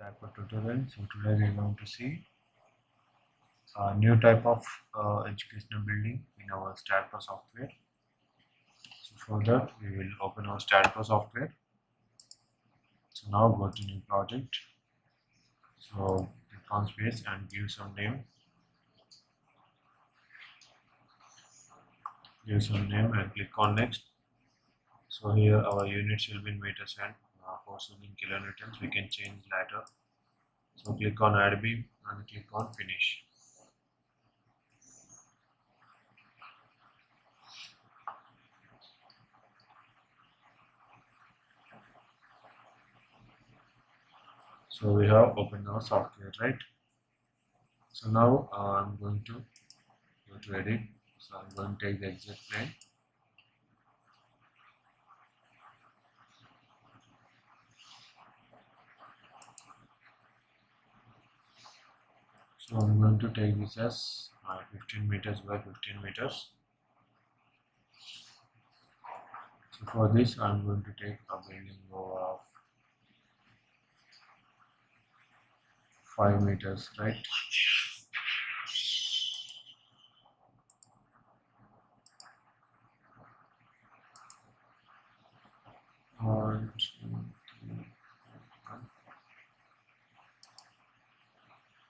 Staadpro tutorial. So today we are going to see a new type of educational building in our Staadpro software. So for that we will open our Staadpro software. So now go to new project. So click on space and give some name. Give some name and click on next. So here our units will be in meters and portion in kilonewtons. We can change later. So click on add beam and click on finish. So we have opened our software, right? So now I'm going to go to edit. So I'm going to take the exact plane. So I'm going to take this as 15 meters by 15 meters. So for this I'm going to take a building over of 5 meters, right? And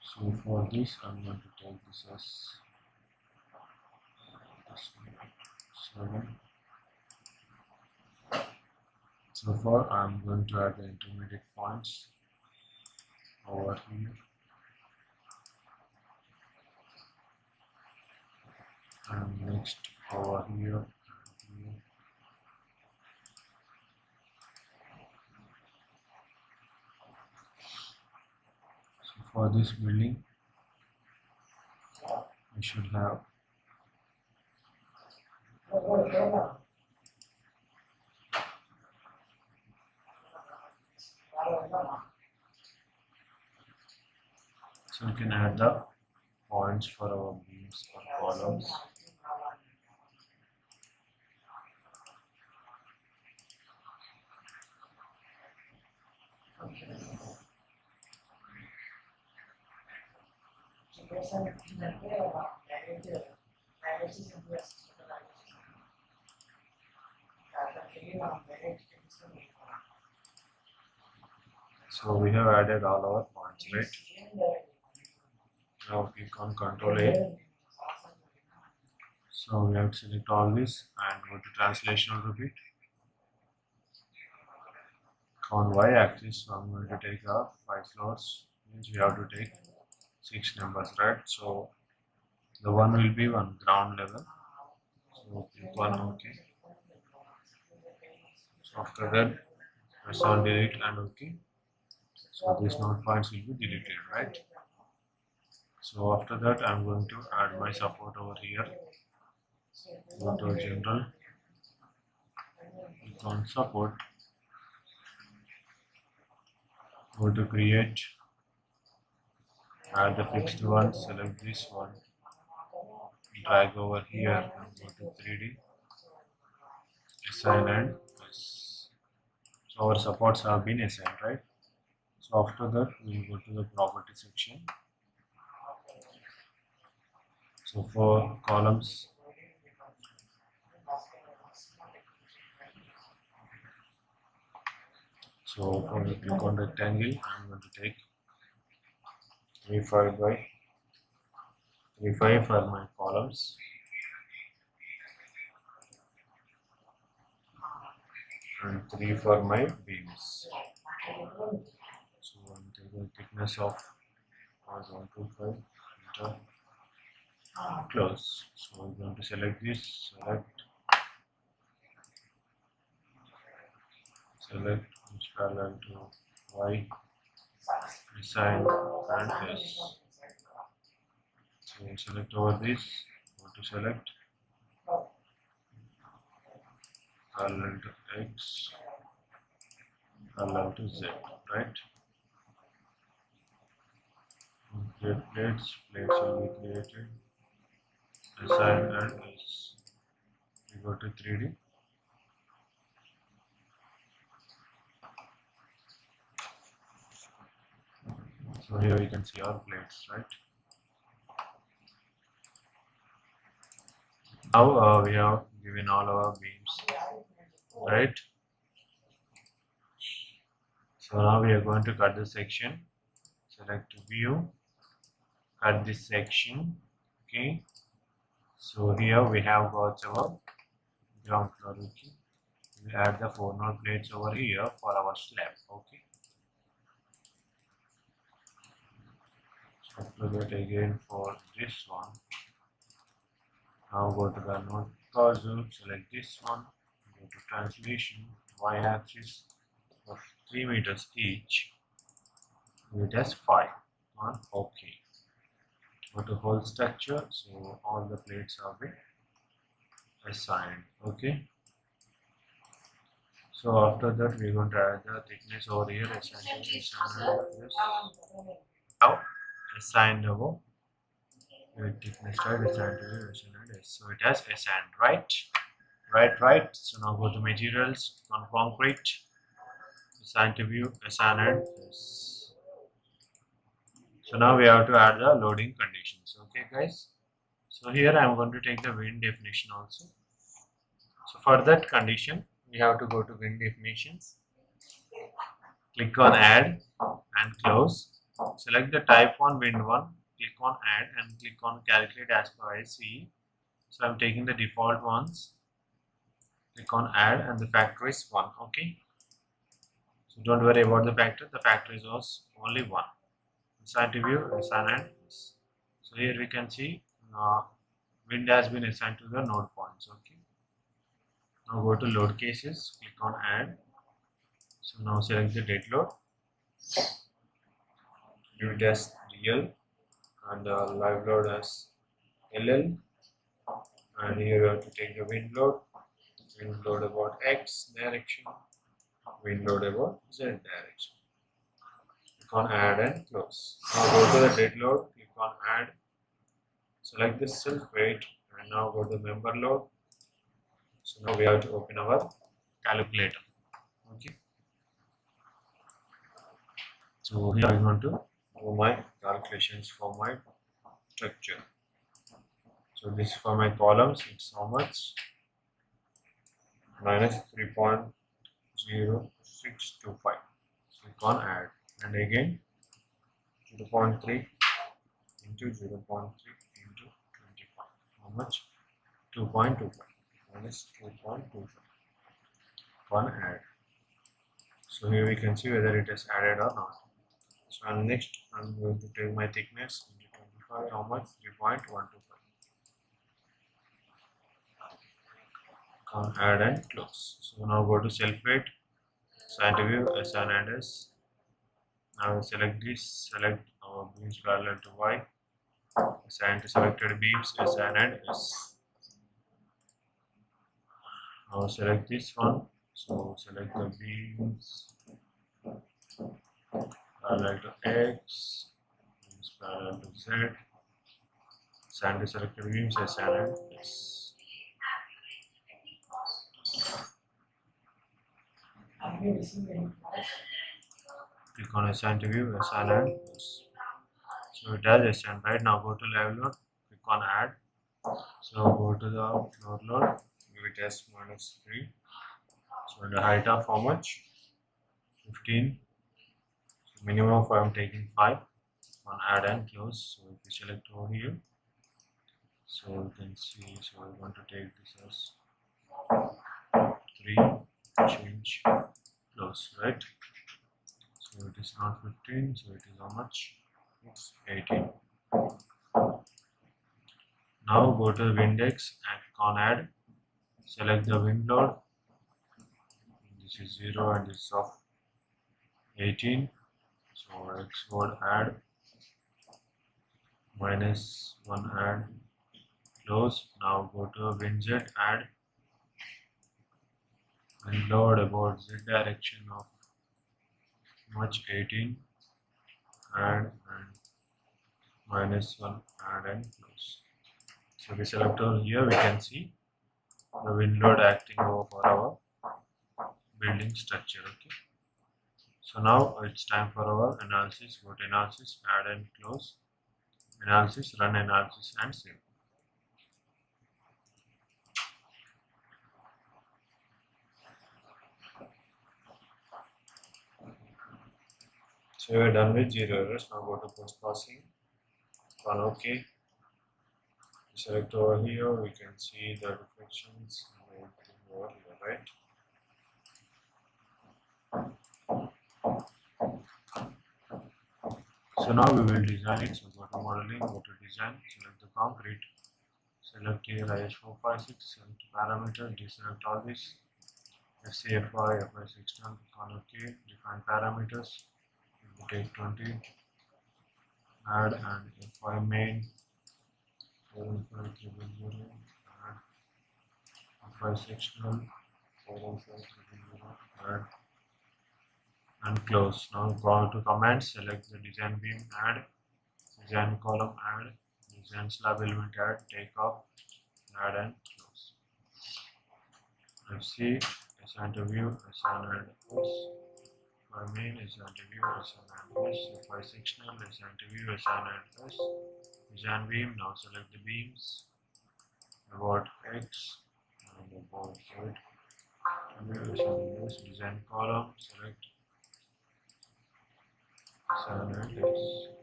so for this I'm going to take this as 7. So far I'm going to add the intermediate points over here and next over here and here. So for this building we should have so we can add the points for our beams or columns. So we have added all our points, right? Now click on Control A. So we have to select all this and go to translation repeat. On Y axis, so I'm going to take 5 floors, means we have to take 6 numbers, right? So the one will be on ground level. So click on OK. So after that, press on delete and OK. So these node points will be deleted, right? So after that, I'm going to add my support over here. Go to general, click on support, go to create, add the fixed one, select this one, drag over here and go to 3D, assign and press. So our supports have been assigned, right? So after that we will go to the property section. So for columns, so for the click on rectangle, I'm going to take 35 by 35 for my columns and 3 for my beams. So I'm taking the thickness of 125 enter, close. So I'm going to select this, select which parallel to Y, assign and S. So select over this, go to select parallel to X, parallel to Z, right? Create plates, plates will be created, assign and S. We go to 3D. So here we can see our plates, right? Now we have given all our beams, right? So now we are going to cut the section. Select view, cut this section. Okay. So here we have got our ground floor. Okay. We add the 4 node plates over here for our slab. Okay. So do it again for this one. Now go to the node cursor, select this one, go to translation, y-axis of 3 meters each, do it as 5 on OK. Go to whole structure, so all the plates are been assigned. Okay. So after that we are going to add the thickness over here, assign to this. Now assign our thickness, right? Assign to this, so it has assigned, right? Right. So now go to materials on concrete, assign to view, assign and yes. So now we have to add the loading conditions. Okay, guys. So here I am going to take the wind definition also. So for that condition, we have to go to wind definitions, click on add and close. Select the type 1 wind 1, click on add and click on calculate as per IC. So I am taking the default ones. Click on add and the factor is 1. Okay. So don't worry about the factor. The factor is only 1. Assign to view, assign and yes. So here we can see wind has been assigned to the node points. Okay. Now go to load cases. Click on add. So now select the dead load. Do it as real and live load as LL. And here you have to take the wind load. Wind load about X direction. Wind load about Z direction. Click on add and close. Now go to the dead load, click on add, select the self weight and now go to member load. So now we have to open our calculator. Okay. So here I'm going to do my calculations for my structure. So this is for my columns, it's how much? Minus 3.0625. Click on add and again 0.3 into 0.3 into 25. How much? 2.25 minus 2.25. On add. So here we can see whether it is added or not. So next I'm going to take my thickness into 25. How much? 3.125. On add and close. So now go to self weight, assign to view, assign and S. Now select this, select our beams parallel to Y, assign to selected beams, assign and S. Now select this one, so select the beams parallel to X, beams parallel to Z, assign to selected beams, assign and S. Click on assign to view, assign and yes. So it has assigned. Right now go to live load, click on add. So go to the floor load, give it as -3. So the height of how much? 15. So minimum I am taking 5. On add and close. So if you select over here, so you can see. So I want to take this as 3. Change close, right? So it is not 15. So it is how much? It's 18. Now go to the Windex and click on add. Select the wind load. This is 0 and this is of 18. So X load add, -1 add, close. Now go to wind Z add and load about Z direction of much 18 add and -1 add and close. So we select over here, we can see the wind load acting over our building structure. Okay. So now it's time for our analysis. Go to analysis, add and close. Analysis, run analysis and save. So we're done with 0 errors. Now go to post processing. Run OK. Select over here. We can see the reflections and everything over here, right? So now we will design it. So go to modeling, go to design, select the concrete, select here IH456, select parameters, deselect all this, FCFI, FI16, on OK, define parameters, we take 20, add and FI main, 41500, add FI sectional, 41500, add and close. Now go to commands, select the design beam, add, design column, add, design slab element, add, take off, add and close. FC, assign to view, assign and S. For main, assign to view, assign and S. For sectional, assign to view, assign and S. Design beam, now select the beams, about X and about Z. View, assign S. Design column, select assign and S.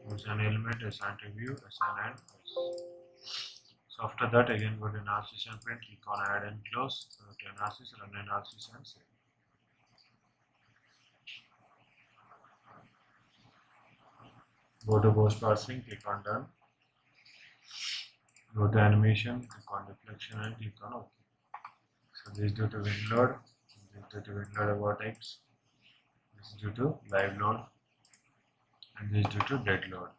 Design element, assign to view, assign and S. So after that, again go to analysis and print, click on add and close, go to analysis, run analysis and save. Go to post processing, click on done. Go to animation, click on deflection and click on OK. So this is due to wind load, this is due to wind load about X, this is due to live load, and this is due to dead load.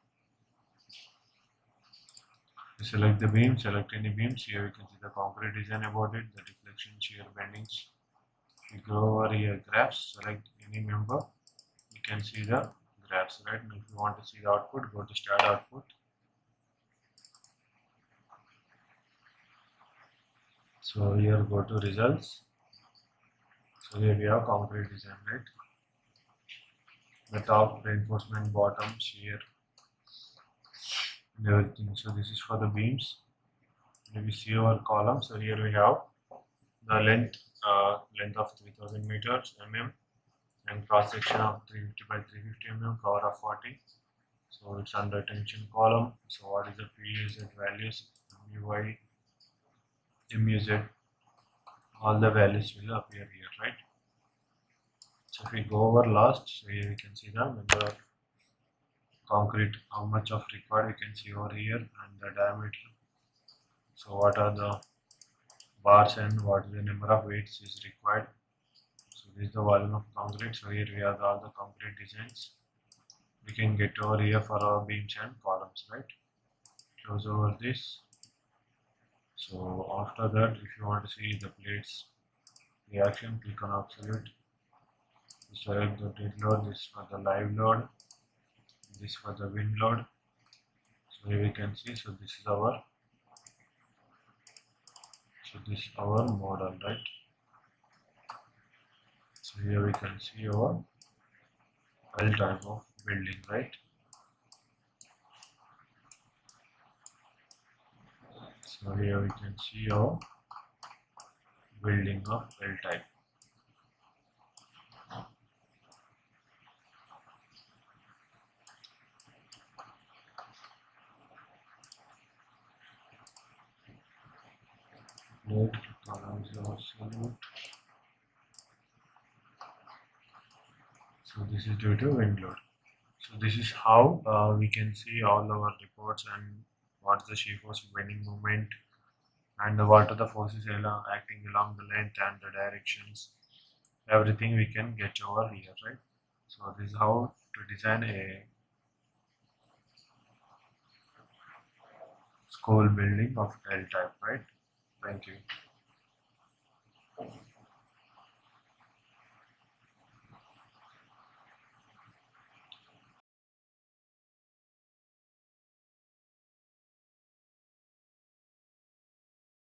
Select the beam, select any beams. Here we can see the concrete design about it, the deflection, shear, bendings. We go over here, graphs, select any member. You can see the graphs, right? And if you want to see the output, go to start output. So here go to results. So here we have concrete design, right? The top, reinforcement, bottom, shear, and everything. So this is for the beams. If we see our column, so here we have the length of 3000 meters mm and cross section of 350 by 350 mm, cover of 40. So it's under tension column. So what is the PZ values, MUI, MUZ, all the values will appear here, right? So if we go over last, so here we can see the number of concrete, how much of required we can see over here, and the diameter. So what are the bars and what is the number of weights is required. So this is the volume of concrete. So here we have all the concrete designs. We can get over here for our beams and columns, right? Close over this. So after that, if you want to see the plates reaction, click on absolute. Select the dead load, this for the live load, this for the wind load. So here we can see, so this is our model, right? So here we can see our L type of building, right? So here we can see our building of L type. Load columns are absolute. So this is due to wind load. So this is how we can see all our reports and what's the shear force, bending moment, and what are the forces acting along the length and the directions. Everything we can get over here, right? So this is how to design a school building of L type, right? Thank you.